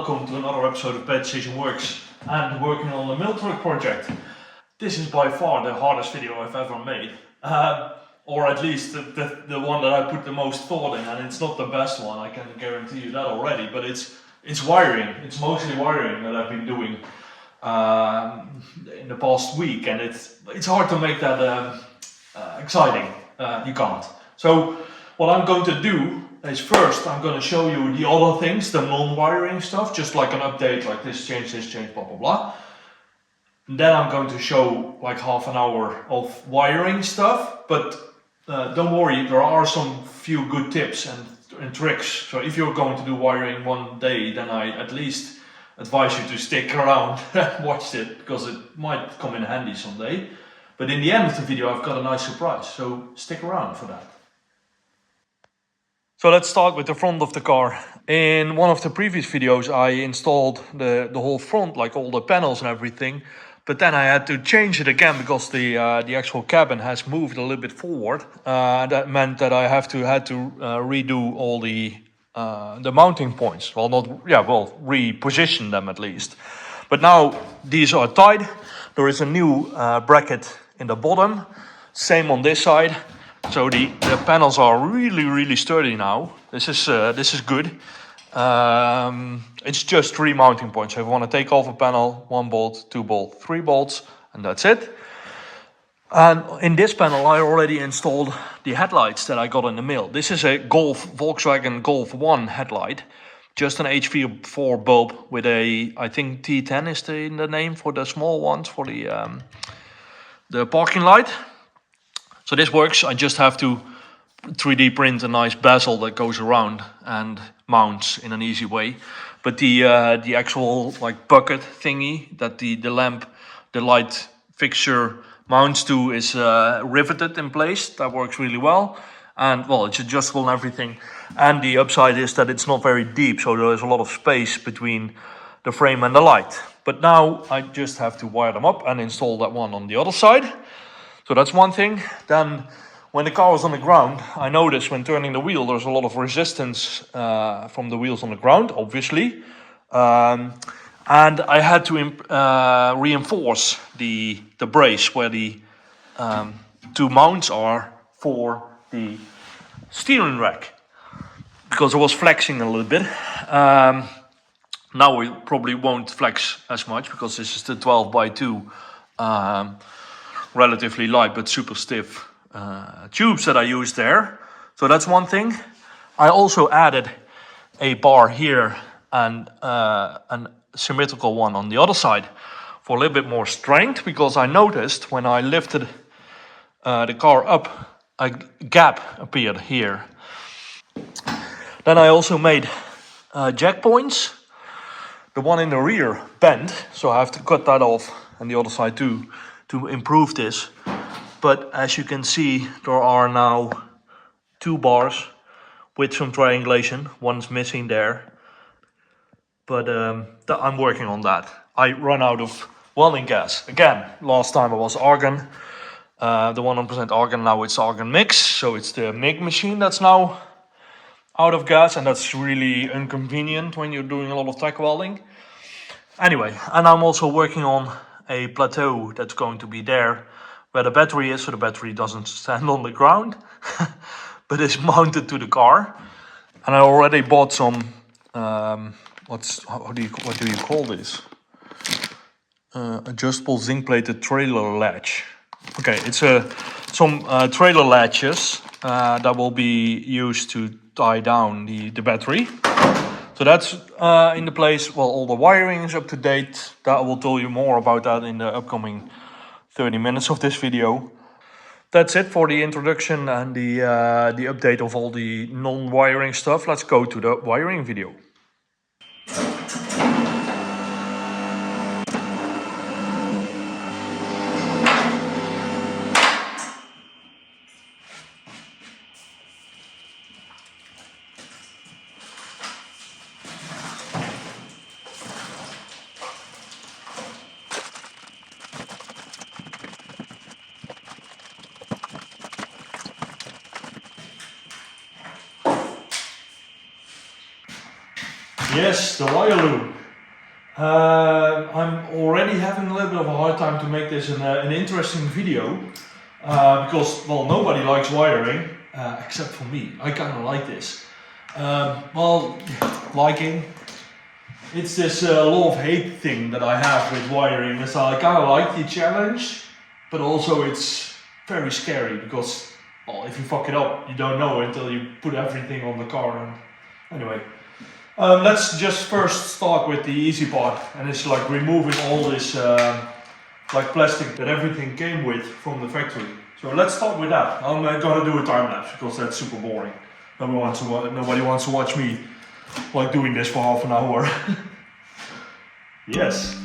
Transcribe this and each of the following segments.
welcome to another episode of Bad Decision Works and working on the Mailtruck project. This is by far the hardest video I've ever made, or at least the one that I put the most thought in, and it's not the best one, I can guarantee you that already, but it's wiring. It's mostly wiring that I've been doing in the past week, and it's hard to make that exciting. You can't. So what I'm going to do is first I'm going to show you the other things, the non-wiring stuff, just like an update, like this, change, blah blah blah. And then I'm going to show like half an hour of wiring stuff, but don't worry, there are some few good tips and tricks. So if you're going to do wiring one day, then I at least advise you to stick around and watch it, because it might come in handy someday. But in the end of the video I've got a nice surprise, so stick around for that. So let's start with the front of the car. In one of the previous videos I installed the whole front, like all the panels and everything, but then I had to change it again because the actual cabin has moved a little bit forward. That meant that I had to redo all the mounting points. Well, reposition them at least. But now these are tied. There is a new bracket in the bottom. Same on this side. So the panels are really sturdy now. This is good. It's just 3 mounting points. So if I want to take off a panel, 1 bolt, 2 bolts, 3 bolts, and that's it. And in this panel I already installed the headlights that I got in the mail. This is a Volkswagen Golf 1 headlight. Just an HV4 bulb with a, I think T10 is the name for the small ones, for the parking light. So this works. I just have to 3D print a nice bezel that goes around and mounts in an easy way. But the actual like bucket thingy that the light fixture mounts to is riveted in place. That works really well. And well, it's adjustable and everything. And the upside is that it's not very deep, so there is a lot of space between the frame and the light. But now I just have to wire them up and install that one on the other side. So that's one thing. Then when the car was on the ground, I noticed when turning the wheel there's a lot of resistance from the wheels on the ground, obviously. And I had to reinforce the brace where the 2 mounts are for the steering rack, because I was flexing a little bit. Now we probably won't flex as much because this is the 12x2 relatively light but super stiff tubes that I use there. So that's one thing. I also added a bar here and a symmetrical one on the other side for a little bit more strength, because I noticed when I lifted the car up, a gap appeared here. Then I also made jack points. The one in the rear bent, so I have to cut that off, and the other side too, to improve this. But as you can see, there are now 2 bars with some triangulation. One's missing there, but I'm working on that. I run out of welding gas again. Last time it was argon, the 100% argon. Now it's argon mix, so it's the MIG machine that's now out of gas, and that's really inconvenient when you're doing a lot of tack welding. Anyway, and I'm also working on a plateau that's going to be there where the battery is, so the battery doesn't stand on the ground but is mounted to the car. And I already bought some what do you call this, adjustable zinc plated trailer latch. Okay, it's some trailer latches that will be used to tie down the battery. So that's in the place. Well, all the wiring is up to date. That I will tell you more about that in the upcoming 30 minutes of this video. That's it for the introduction and the update of all the non-wiring stuff. Let's go to the wiring video. Yes, the wire loom. I'm already having a little bit of a hard time to make this an interesting video because, well, nobody likes wiring except for me. I kind of like this. Well, liking. It's this love-hate thing that I have with wiring. So I kind of like the challenge, but also it's very scary because, well, if you fuck it up, you don't know until you put everything on the car. And anyway, let's just first start with the easy part, and it's like removing all this like plastic that everything came with from the factory. So let's start with that. I'm gonna do a time lapse because that's super boring. Nobody wants to watch me like doing this for half an hour. Yes.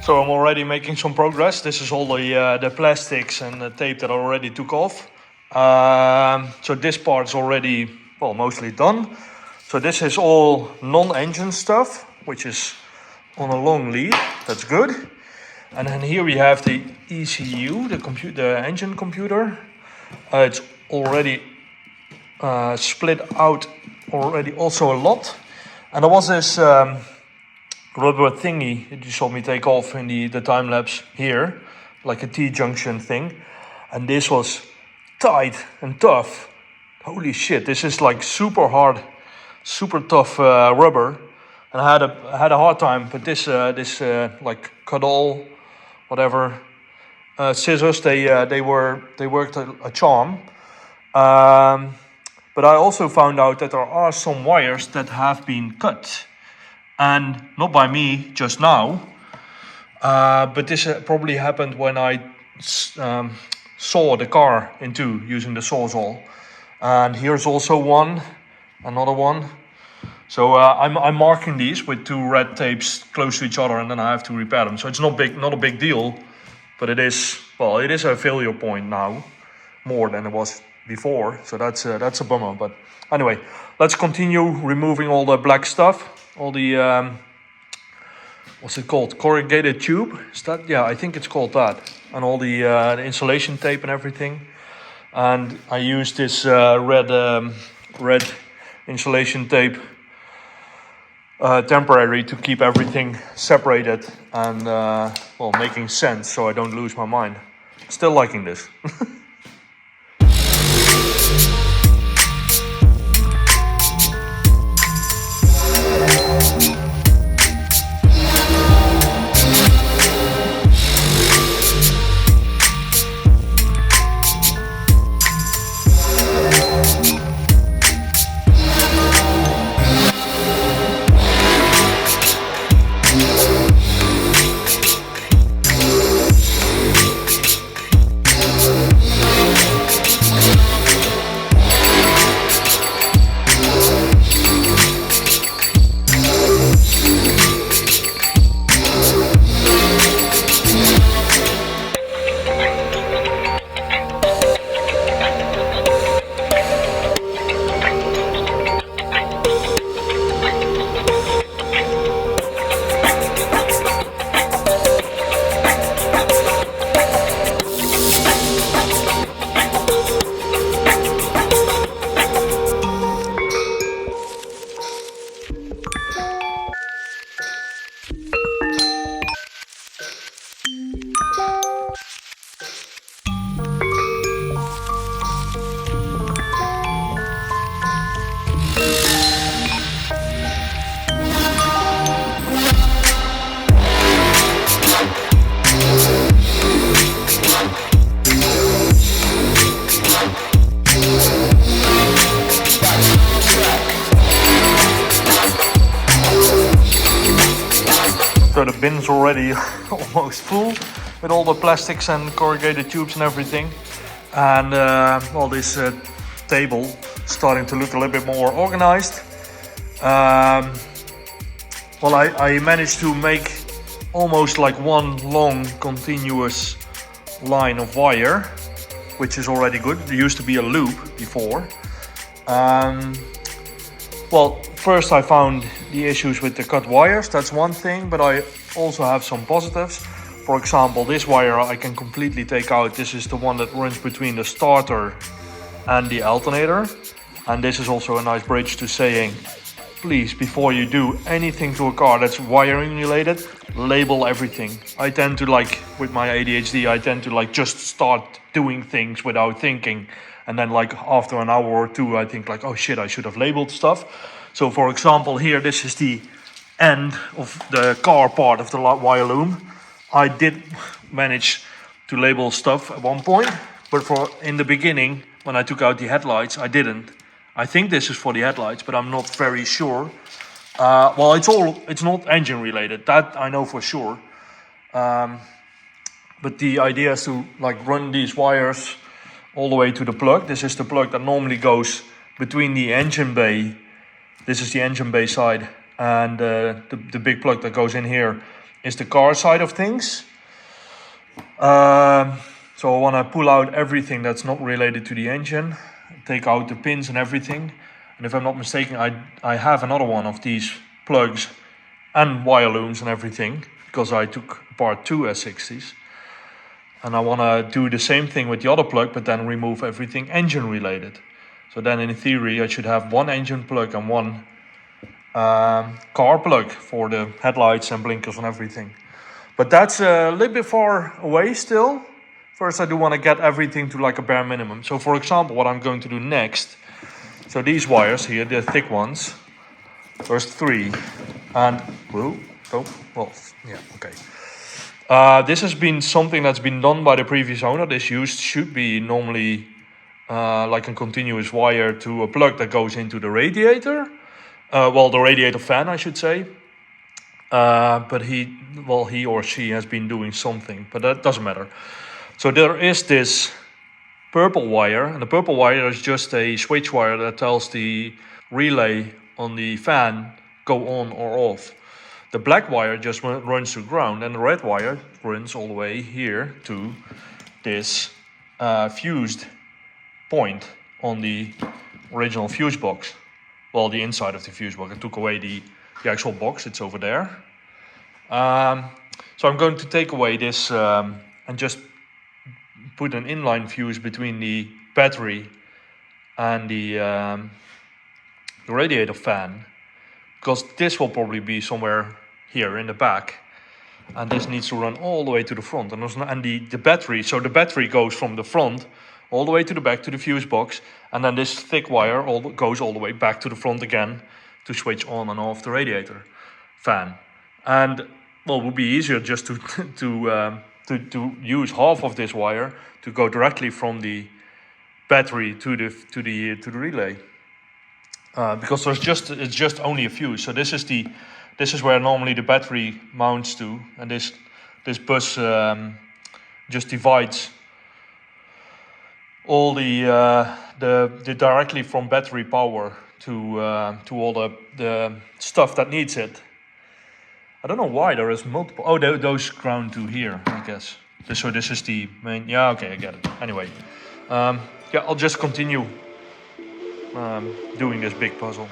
So I'm already making some progress. This is all the plastics and the tape that I already took off. So this part is already, well, mostly done. So this is all non-engine stuff, which is on a long lead. That's good. And then here we have the ECU, the engine computer. It's already split out already also a lot. And there was this rubber thingy that you saw me take off in the time lapse here, like a T-junction thing, and this was tight and tough. Holy shit, this is like super hard, super tough rubber, and I had a hard time. But this like cuddle, whatever, scissors, they worked a charm. But I also found out that there are some wires that have been cut. And not by me just now, but this probably happened when I saw the car in two using the Sawzall. And here's also another one. So I'm marking these with two red tapes close to each other, and then I have to repair them. So it's not a big deal, but it is a failure point now, more than it was before. So that's a bummer. But anyway, let's continue removing all the black stuff. All the, what's it called? Corrugated tube? Is that? Yeah, I think it's called that. And all the insulation tape and everything. And I use this red insulation tape temporary to keep everything separated and, well, making sense so I don't lose my mind. Still liking this. So the bin's already almost full with all the plastics and corrugated tubes and everything. And well, this table starting to look a little bit more organized. Well, I managed to make almost like one long continuous line of wire, which is already good. There used to be a loop before. Well, first I found the issues with the cut wires, that's one thing, but I also have some positives. For example, this wire I can completely take out. This is the one that runs between the starter and the alternator. And this is also a nice bridge to saying, please, before you do anything to a car that's wiring related, label everything. I tend to with my ADHD, I tend to just start doing things without thinking. And then after an hour or two, I think oh shit, I should have labeled stuff. So for example, here, this is the end of the car part of the wire loom. I did manage to label stuff at one point, but in the beginning, when I took out the headlights, I didn't. I think this is for the headlights, but I'm not very sure. Well, it's not engine related, that I know for sure. But the idea is to run these wires all the way to the plug. This is the plug that normally goes between the engine bay. This is the engine bay side, and the big plug that goes in here is the car side of things. So I want to pull out everything that's not related to the engine, take out the pins and everything. And if I'm not mistaken, I have another one of these plugs and wire looms and everything, because I took apart two S60s. And I want to do the same thing with the other plug, but then remove everything engine related. So then in theory, I should have one engine plug and one car plug for the headlights and blinkers and everything. But that's a little bit far away still. First, I do want to get everything to a bare minimum. So for example, what I'm going to do next, so these wires here, the thick ones, there's 3. And, this has been something that's been done by the previous owner. This should be normally a continuous wire to a plug that goes into the radiator. The radiator fan, I should say. But he or she has been doing something, but that doesn't matter. So there is this purple wire, and the purple wire is just a switch wire that tells the relay on the fan go on or off. The black wire just runs to ground, and the red wire runs all the way here to this fused point on the original fuse box. Well, the inside of the fuse box. I took away the actual box, it's over there. So I'm going to take away this and just put an inline fuse between the battery and the radiator fan, because this will probably be somewhere here in the back, and this needs to run all the way to the front. And the battery, so the battery goes from the front all the way to the back to the fuse box, and then this thick wire goes all the way back to the front again to switch on and off the radiator fan. And well, it would be easier just to use half of this wire to go directly from the battery to the relay, because it's just only a fuse. So this is where normally the battery mounts to, and this bus just divides all the directly from battery power to all the stuff that needs it. I don't know why there is multiple. Oh, those ground to here, I guess. So this is the main. Yeah, okay, I get it. Anyway, yeah, I'll just continue doing this big puzzle.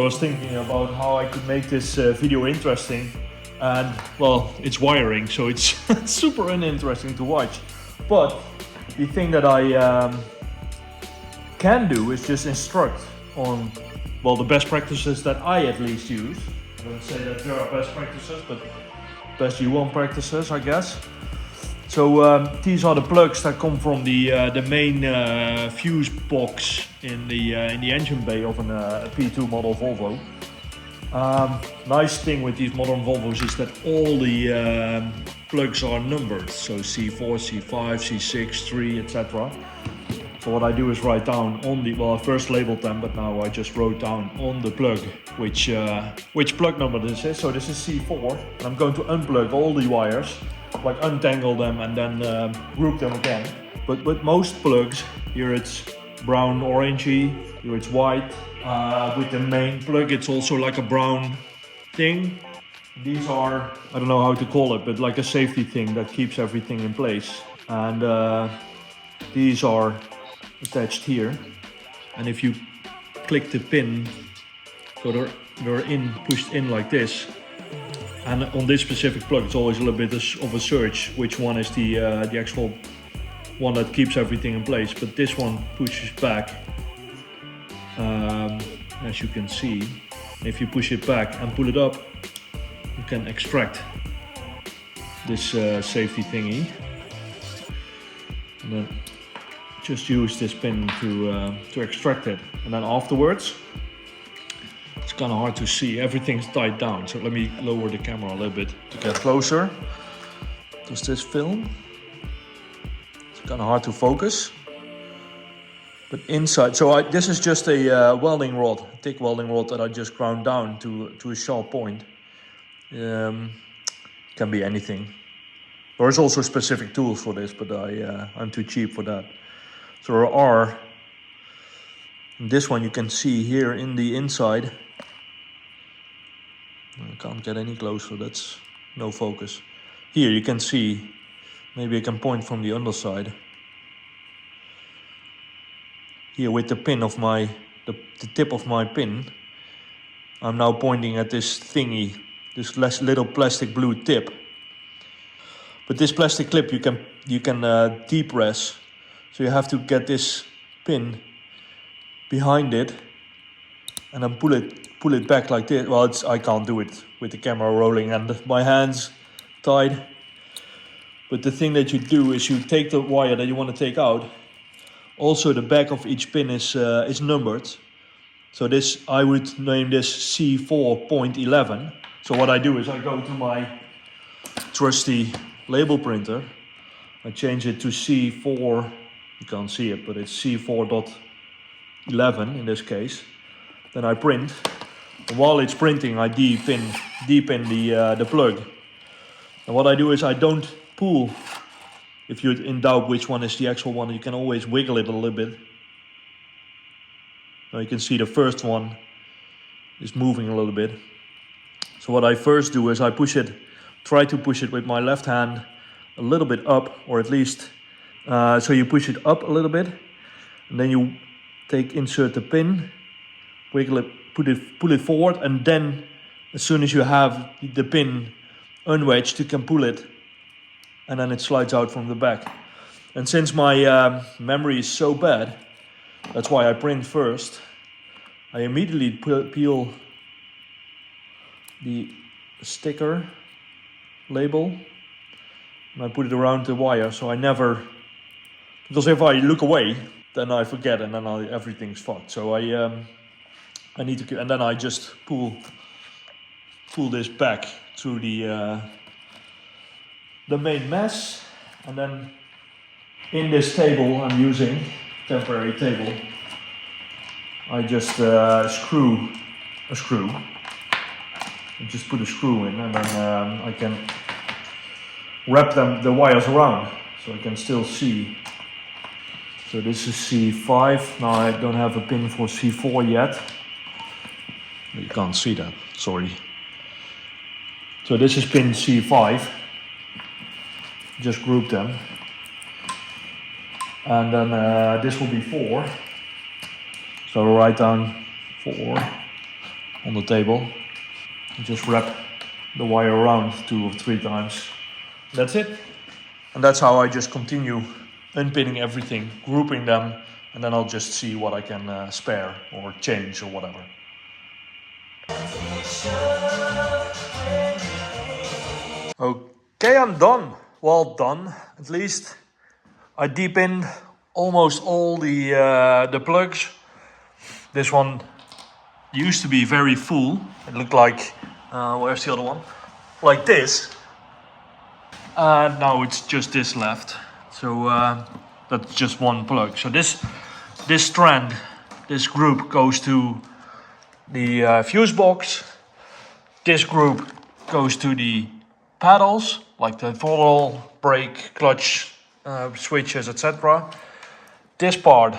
So I was thinking about how I could make this video interesting, and well, it's wiring, so it's super uninteresting to watch. But the thing that I can do is just instruct on, well, the best practices that I at least use. I don't say that there are best practices, but best you want practices, I guess. So these are the plugs that come from the main fuse box in the engine bay of a P2 model Volvo. Nice thing with these modern Volvos is that all the plugs are numbered, so C4, C5, C6, 3, etc. So what I do is write down on the, well, I first labeled them, but now I just wrote down on the plug which plug number this is. So this is C4, and I'm going to unplug all the wires, like untangle them and then group them again. But with most plugs, here it's brown orangey, here it's white. With the main plug it's also like a brown thing. These are, I don't know how to call it, but like a safety thing that keeps everything in place. And these are attached here. And if you click the pin, so they're pushed in like this. And on this specific plug, it's always a little bit of a search which one is the actual one that keeps everything in place. But this one pushes back, as you can see. If you push it back and pull it up, you can extract this safety thingy. And then just use this pin to extract it. And then afterwards, it's kind of hard to see, everything's tied down. So let me lower the camera a little bit to get closer. Does this film? It's kind of hard to focus. But inside, so this is just a welding rod, a thick welding rod that I just ground down to a sharp point. Can be anything. There's also specific tools for this, but I'm too cheap for that. So there are, this one you can see here in the inside. I can't get any closer, that's no focus. Here you can see, maybe I can point from the underside. Here with the pin of the tip of my pin, I'm now pointing at this thingy, this little plastic blue tip. But this plastic clip you can depress, so you have to get this pin behind it and then pull it back like this. Well, I can't do it with the camera rolling and my hands tied. But the thing that you do is you take the wire that you want to take out. Also, the back of each pin is numbered. So this, I would name this C4.11. So what I do is I go to my trusty label printer. I change it to C4. You can't see it, but it's C4.11 in this case. Then I print. And while it's printing, I deep in the plug. And what I do is I don't pull. If you're in doubt which one is the actual one, you can always wiggle it a little bit. Now you can see the first one is moving a little bit. So what I first do is I try to push it with my left hand a little bit up, or at least, so you push it up a little bit, and then you insert the pin, wiggle it, pull it forward, and then as soon as you have the pin unwedged, you can pull it, and then it slides out from the back. And since my memory is so bad, that's why I print first. I immediately peel the sticker label and I put it around the wire, so I never, because if I look away, then I forget and then everything's fucked. So I need to, and then I just pull this back through the main mesh, and then in this table I'm using, temporary table, I just screw a screw. I just put a screw in, and then I can wrap the wires around so I can still see. So this is C5. Now I don't have a pin for C4 yet. You can't see that, sorry. So this is pin C5. Just group them. And then this will be 4. So I'll write down 4. on the table. You just wrap the wire around 2 or 3 times. That's it. And that's how I just continue unpinning everything, grouping them, and then I'll just see what I can spare or change or whatever. Okay, I'm done. Well done, at least. I deepened almost all the plugs. This one used to be very full. It looked like, where's the other one? Like this. And now it's just this left. So that's just one plug. So this strand, this group goes to the fuse box. This group goes to the pedals, like the throttle, brake, clutch, switches, etc. This part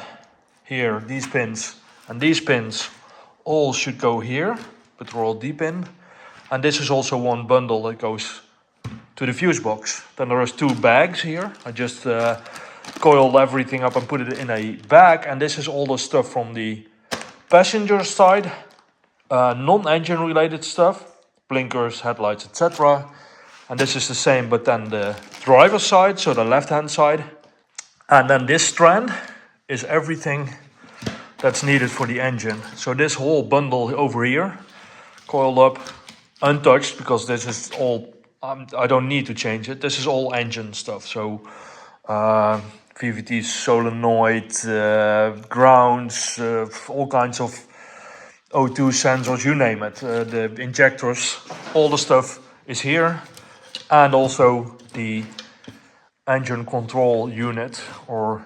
here, these pins and these pins all should go here, but they're all deep in. And this is also one bundle that goes to the fuse box. Then there is 2 bags here. I just coiled everything up and put it in a bag. And this is all the stuff from the passenger side, non-engine related stuff, blinkers, headlights, etc. And this is the same, but then the driver's side, so the left-hand side. And then this strand is everything that's needed for the engine. So this whole bundle over here, coiled up, untouched, because this is all, I don't need to change it. This is all engine stuff. So VVT, solenoid, grounds, all kinds of O2 sensors, you name it. The injectors, all the stuff is here. And also the engine control unit or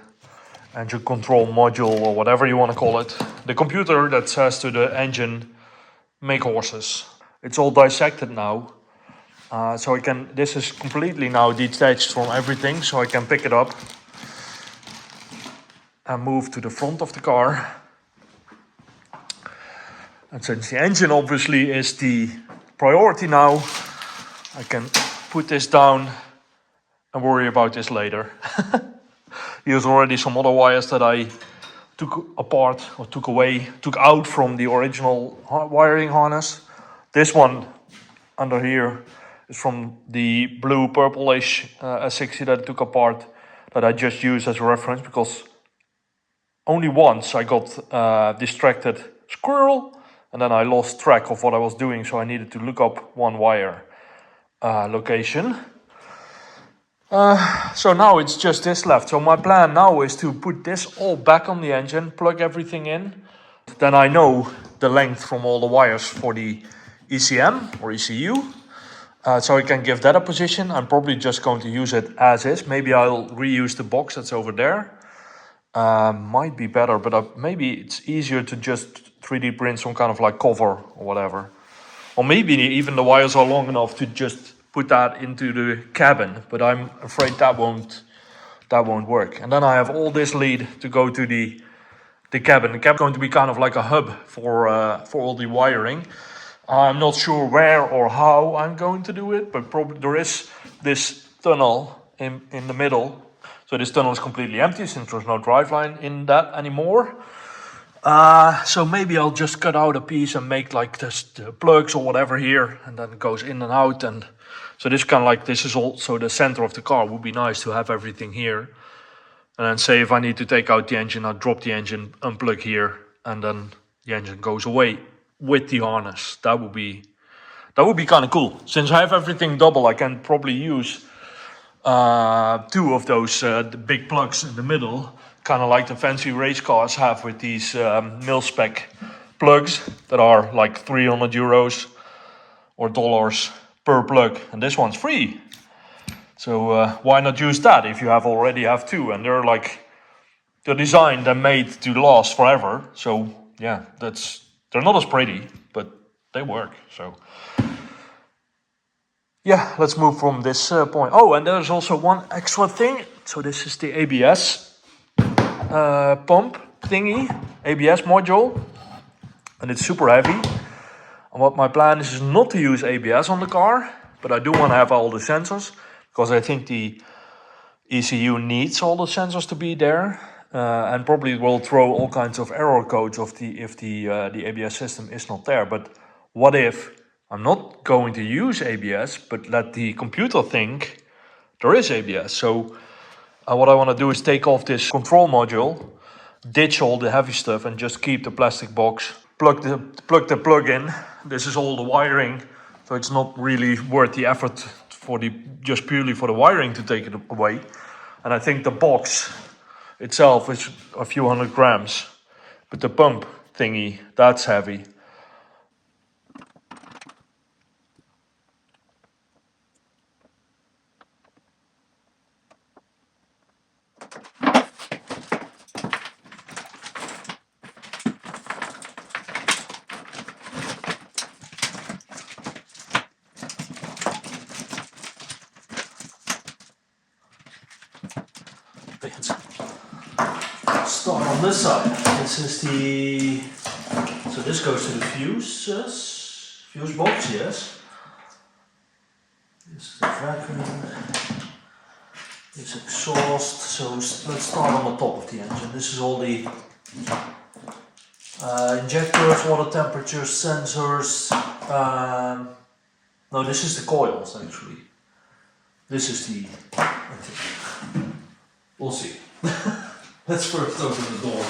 engine control module or whatever you want to call it. The computer that says to the engine, make horses. It's all dissected now. So this is completely now detached from everything. So I can pick it up and move to the front of the car. And since the engine obviously is the priority now, I can put this down and worry about this later. Here's already some other wires that I took apart or took out from the original wiring harness. This one under here is from the blue purplish S60 that I took apart, that I just used as a reference because only once I got distracted, squirrel, and then I lost track of what I was doing, so I needed to look up one wire location. So now it's just this left. So my plan now is to put this all back on the engine, plug everything in. Then I know the length from all the wires for the ECM or ECU. So I can give that a position. I'm probably just going to use it as is. Maybe I'll reuse the box that's over there. Might be better, but maybe it's easier to just 3D print some kind of like cover or whatever. Or maybe even the wires are long enough to just put that into the cabin, but I'm afraid that won't work. And then I have all this lead to go to the cabin. The cabin is going to be kind of like a hub for all the wiring. I'm not sure where or how I'm going to do it, but probably there is this tunnel in the middle. So this tunnel is completely empty since there's no driveline in that anymore. So maybe I'll just cut out a piece and make like the plugs or whatever here, and then it goes in and out. And so this kind of like, this is also the center of the car. It would be nice to have everything here. And then say if I need to take out the engine, I drop the engine, unplug here, and then the engine goes away with the harness. That would be kind of cool. Since I have everything double, I can probably use 2 of those the big plugs in the middle, kind of like the fancy race cars have with these mil-spec plugs that are like 300 euros or dollars per plug, and this one's free. So why not use that if you already have 2, and they're designed and made to last forever. So yeah, they're not as pretty, but they work. So yeah, let's move from this point. Oh, and there's also one extra thing. So this is the ABS pump thingy, ABS module, and it's super heavy. And what my plan is not to use ABS on the car, but I do want to have all the sensors, because I think the ECU needs all the sensors to be there, and probably will throw all kinds of error codes if the ABS system is not there. But what if I'm not going to use ABS, but let the computer think there is ABS? So what I want to do is take off this control module, ditch all the heavy stuff, and just keep the plastic box. Plug the plug in. This is all the wiring, so it's not really worth the effort for just purely for the wiring to take it away. And I think the box itself is a few hundred grams, but the pump thingy, that's heavy. Start on this side. This is the, so this goes to the fuse box, yes. This is the vacuum, this exhaust. So let's start on the top of the engine. This is all the injectors, water temperatures, sensors. No, this is the coils actually. This is the, I think. We'll see. Let's first open the door.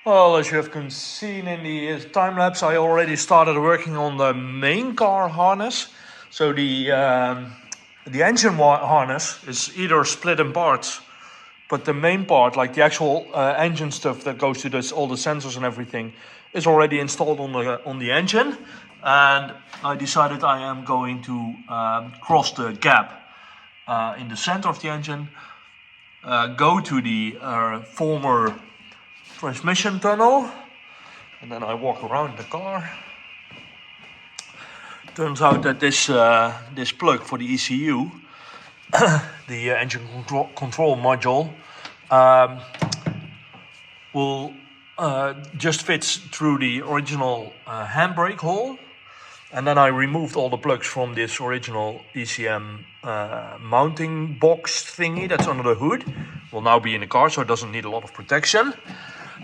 Well, as you have seen in the time lapse, I already started working on the main car harness. So the engine harness is either split in parts, but the main part, like the actual engine stuff that goes to this, all the sensors and everything, is already installed on the engine. And I decided I am going to cross the gap in the center of the engine, go to the former transmission tunnel, and then I walk around the car. Turns out that this plug for the ECU, the engine control module, will just fits through the original handbrake hole. And then I removed all the plugs from this original ECM mounting box thingy that's under the hood. Will now be in the car, so it doesn't need a lot of protection.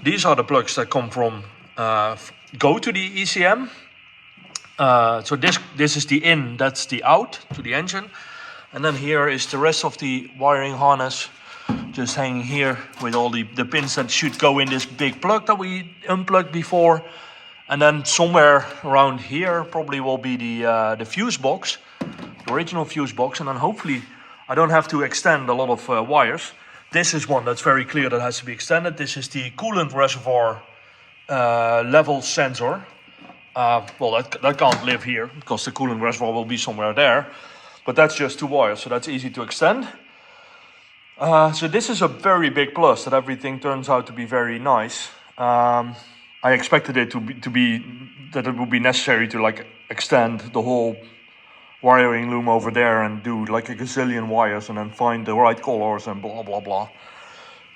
These are the plugs that come from go to the ECM. So this is the in, that's the out to the engine. And then here is the rest of the wiring harness, just hanging here with all the pins that should go in this big plug that we unplugged before. And then somewhere around here probably will be the fuse box, the original fuse box. And then hopefully I don't have to extend a lot of wires. This is one that's very clear that has to be extended. This is the coolant reservoir level sensor. Well, that can't live here because the coolant reservoir will be somewhere there. But that's just 2 wires, so that's easy to extend. So this is a very big plus, that everything turns out to be very nice. I expected it to be that it would be necessary to like extend the whole wiring loom over there and do like a gazillion wires and then find the right colors and blah blah blah.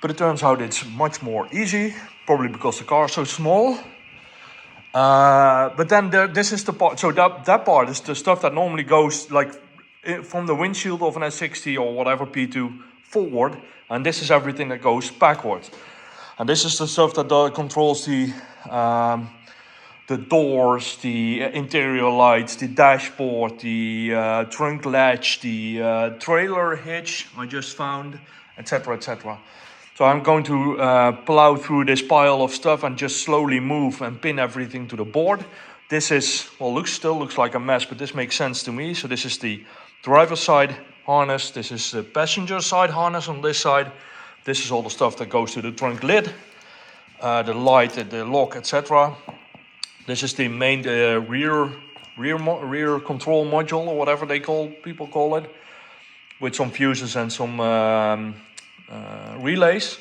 But it turns out it's much more easy, probably because the car is so small. But then this is the part, so that part is the stuff that normally goes like from the windshield of an S60 or whatever P2 forward, and this is everything that goes backwards. And this is the stuff that controls the doors, the interior lights, the dashboard, the trunk latch, the trailer hitch I just found, etc, etc. So I'm going to plow through this pile of stuff and just slowly move and pin everything to the board. This is, well, still looks like a mess, but this makes sense to me. So this is the driver's side harness. This is the passenger side harness on this side. This is all the stuff that goes to the trunk lid, the light, the lock, etc. This is the main rear control module, or whatever people call it, with some fuses and some relays.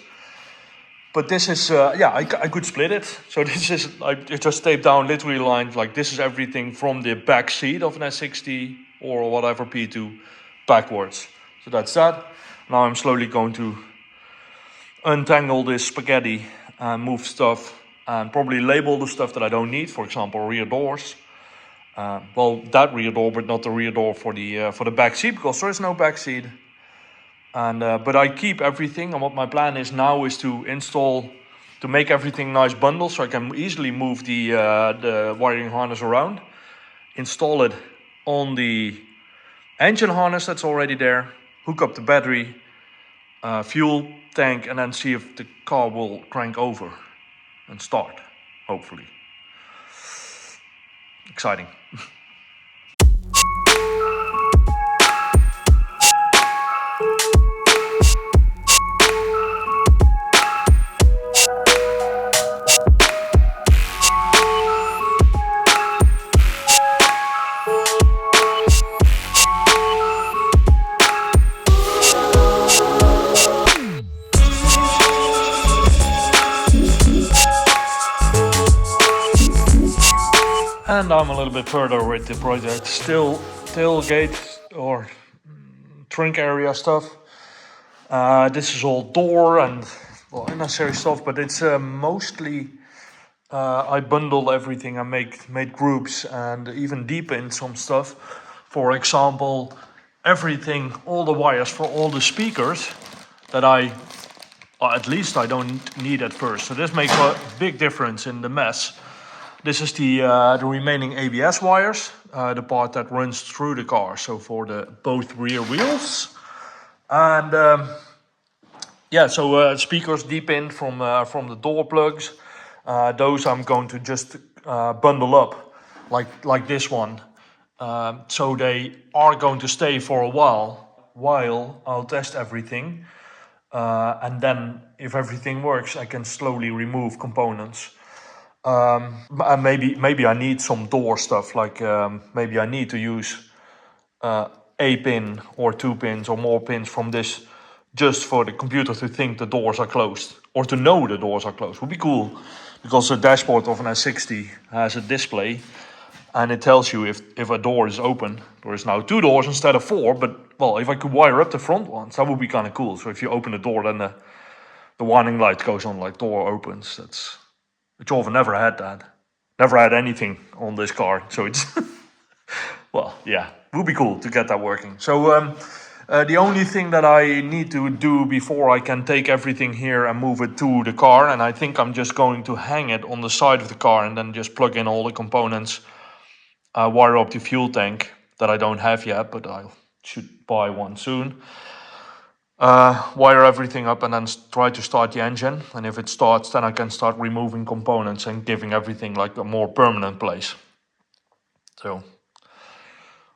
But this is, I could split it. So this is, I just taped down literally lines like this is everything from the back seat of an S60 or whatever P2 backwards. So that's that. Now I'm slowly going to untangle this spaghetti and move stuff and probably label the stuff that I don't need. For example, rear doors. Well, that rear door, but not the rear door for the back seat, because there is no back seat. And but I keep everything, and what my plan is now is to make everything nice bundles, so I can easily move the wiring harness around, install it on the engine harness that's already there, hook up the battery, fuel tank, and then see if the car will crank over and start, hopefully. Exciting. And I'm a little bit further with the project. Still tailgate or trunk area stuff. This is all door and unnecessary stuff, but it's mostly I bundle everything and made groups and even deepen some stuff. For example, everything, all the wires for all the speakers that at least I don't need at first. So this makes a big difference in the mess. This is the remaining ABS wires, the part that runs through the car, so for the both rear wheels. And speakers deep in from the door plugs. Those I'm going to just bundle up like this one. So they are going to stay for a while I'll test everything. And then if everything works, I can slowly remove components. And maybe I need some door stuff, like maybe I need to use a pin or 2 pins or more pins from this just for the computer to think the doors are closed or to know the doors are closed. Would be cool, because the dashboard of an S60 has a display and it tells you if a door is open. There is now 2 doors instead of 4, but well, if I could wire up the front ones, that would be kind of cool. So if you open the door, then the warning light goes on, like door opens. Which I've never had that. Never had anything on this car, so it's well, yeah, would be cool to get that working. So the only thing that I need to do before I can take everything here and move it to the car, and I think I'm just going to hang it on the side of the car and then just plug in all the components, wire up the fuel tank that I don't have yet, but I should buy one soon. Wire everything up and then try to start the engine, and if it starts, then I can start removing components and giving everything like a more permanent place. So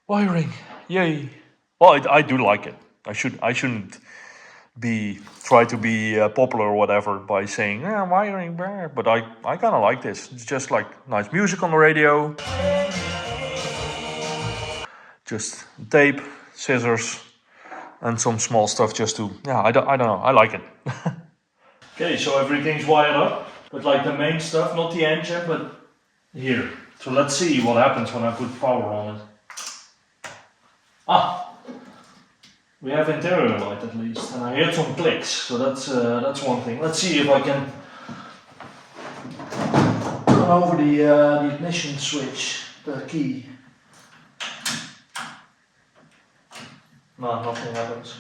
wiring, yay! Well, I do like it. I shouldn't try to be popular or whatever by saying wiring, but I kind of like this. It's just like nice music on the radio, just tape, scissors, and some small stuff just to, I don't know, I like it. Okay, so everything's wired up, but like the main stuff, not the engine, but here. So let's see what happens when I put power on it. We have interior light at least, and I heard some clicks, so that's one thing. Let's see if I can turn over the ignition switch, the key. No, nothing happens.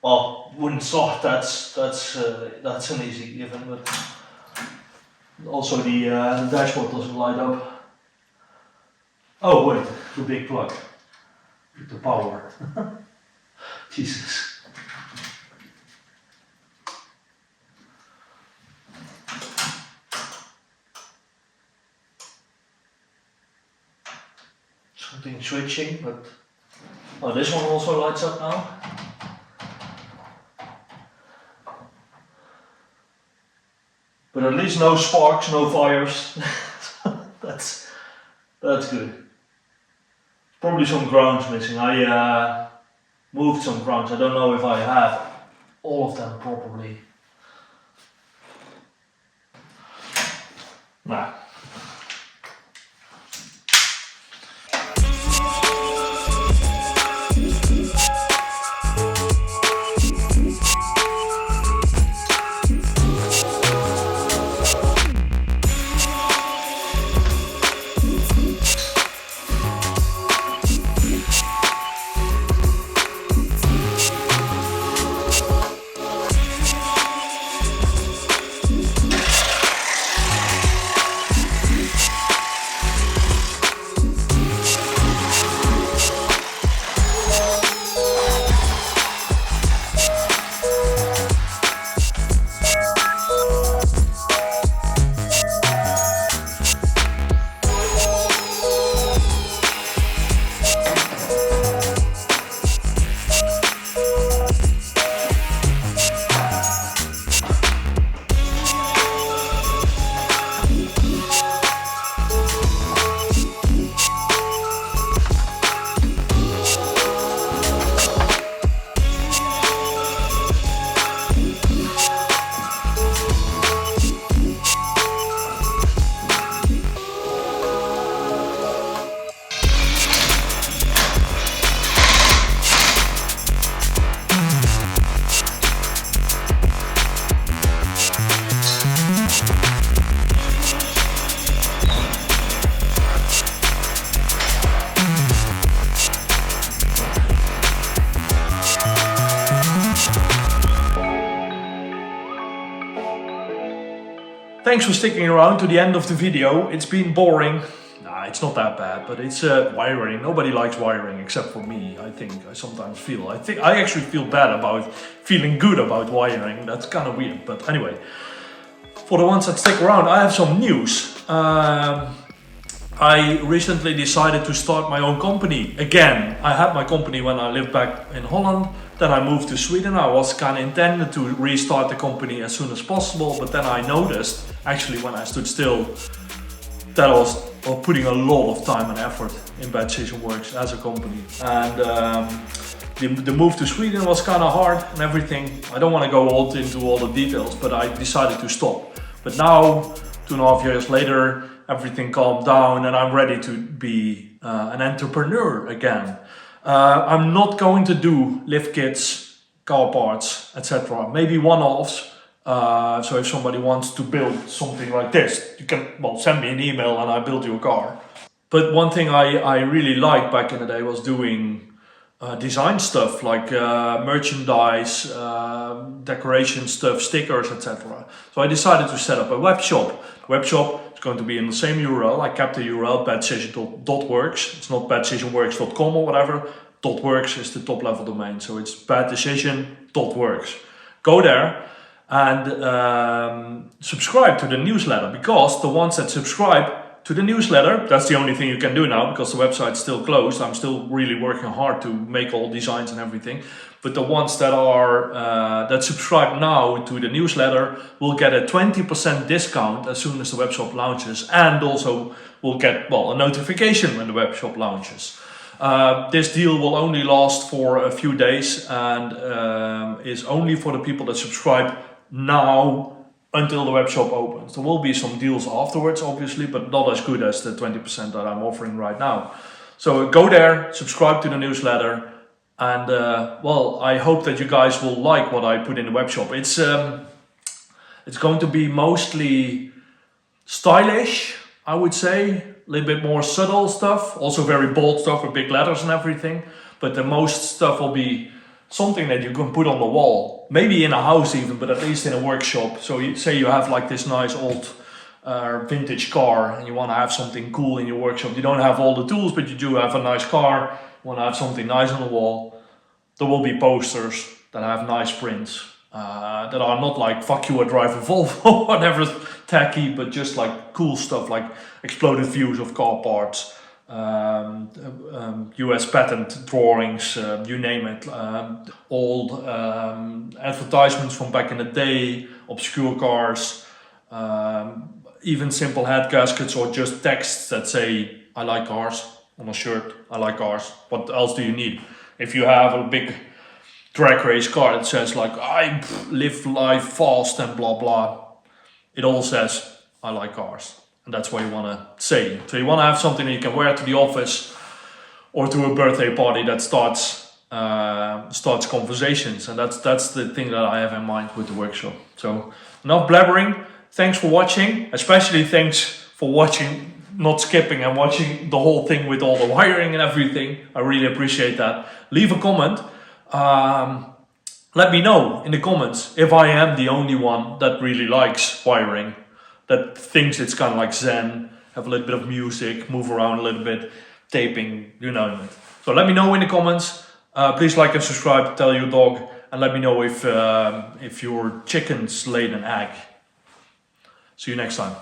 Well, wouldn't start. That's an easy given, but also the dashboard doesn't light up. Oh wait, the big plug, the power. Jesus. Something switching, but oh, this one also lights up now. But at least no sparks, no fires. that's good. Probably some grounds missing. I moved some grounds. I don't know if I have all of them properly. Nah. Thanks for sticking around to the end of the video. It's been boring. Nah, it's not that bad, but it's wiring. Nobody likes wiring except for me, I think. I sometimes feel. I actually feel bad about feeling good about wiring. That's kind of weird, but anyway. For the ones that stick around, I have some news. I recently decided to start my own company again. I had my company when I lived back in Holland. Then I moved to Sweden. I was kind of intended to restart the company as soon as possible, but then I noticed, actually when I stood still, that I was putting a lot of time and effort in Bad Decision Works as a company. And the move to Sweden was kind of hard and everything. I don't want to go into all the details, but I decided to stop. But now, 2.5 years later, everything calmed down and I'm ready to be an entrepreneur again. I'm not going to do lift kits, car parts, etc. Maybe one-offs. So if somebody wants to build something like this, you can send me an email and I build you a car. But one thing I really liked back in the day was doing design stuff like merchandise, decoration stuff, stickers, etc. So I decided to set up a web shop. The web shop is going to be in the same URL. I kept the URL baddecision.works. It's not baddecisionworks.com or whatever. .works is the top level domain. So it's baddecision.works. Go there and subscribe to the newsletter, because the ones that subscribe to the newsletter, that's the only thing you can do now because the website's still closed. I'm still really working hard to make all designs and everything. But the ones that are that subscribe now to the newsletter will get a 20% discount as soon as the webshop launches, and also will get a notification when the webshop launches. This deal will only last for a few days and is only for the people that subscribe now until the web shop opens. There will be some deals afterwards, obviously, but not as good as the 20% that I'm offering right now. So go there, subscribe to the newsletter, and I hope that you guys will like what I put in the web shop. It's going to be mostly stylish, I would say, a little bit more subtle stuff, also very bold stuff with big letters and everything, but the most stuff will be something that you can put on the wall, maybe in a house even, but at least in a workshop. So you say you have like this nice old vintage car and you want to have something cool in your workshop. You don't have all the tools, but you do have a nice car. You want to have something nice on the wall. There will be posters that have nice prints that are not like "fuck you, I drive a Volvo," whatever tacky, but just like cool stuff like exploded views of car parts, US patent drawings, you name it, old advertisements from back in the day, obscure cars, even simple head gaskets or just texts that say "I like cars" on a shirt. I like cars. What else do you need? If you have a big drag race car that says like "I live life fast" and blah blah, it all says "I like cars." And that's what you want to say. So you want to have something that you can wear to the office or to a birthday party that starts conversations. And that's the thing that I have in mind with the workshop. So enough blabbering. Thanks for watching. Especially thanks for watching, not skipping and watching the whole thing with all the wiring and everything. I really appreciate that. Leave a comment. Let me know in the comments if I am the only one that really likes wiring, that thinks it's kind of like Zen, have a little bit of music, move around a little bit, taping, you know it. So let me know in the comments. Please like and subscribe, tell your dog, and let me know if your chickens laid an egg. See you next time.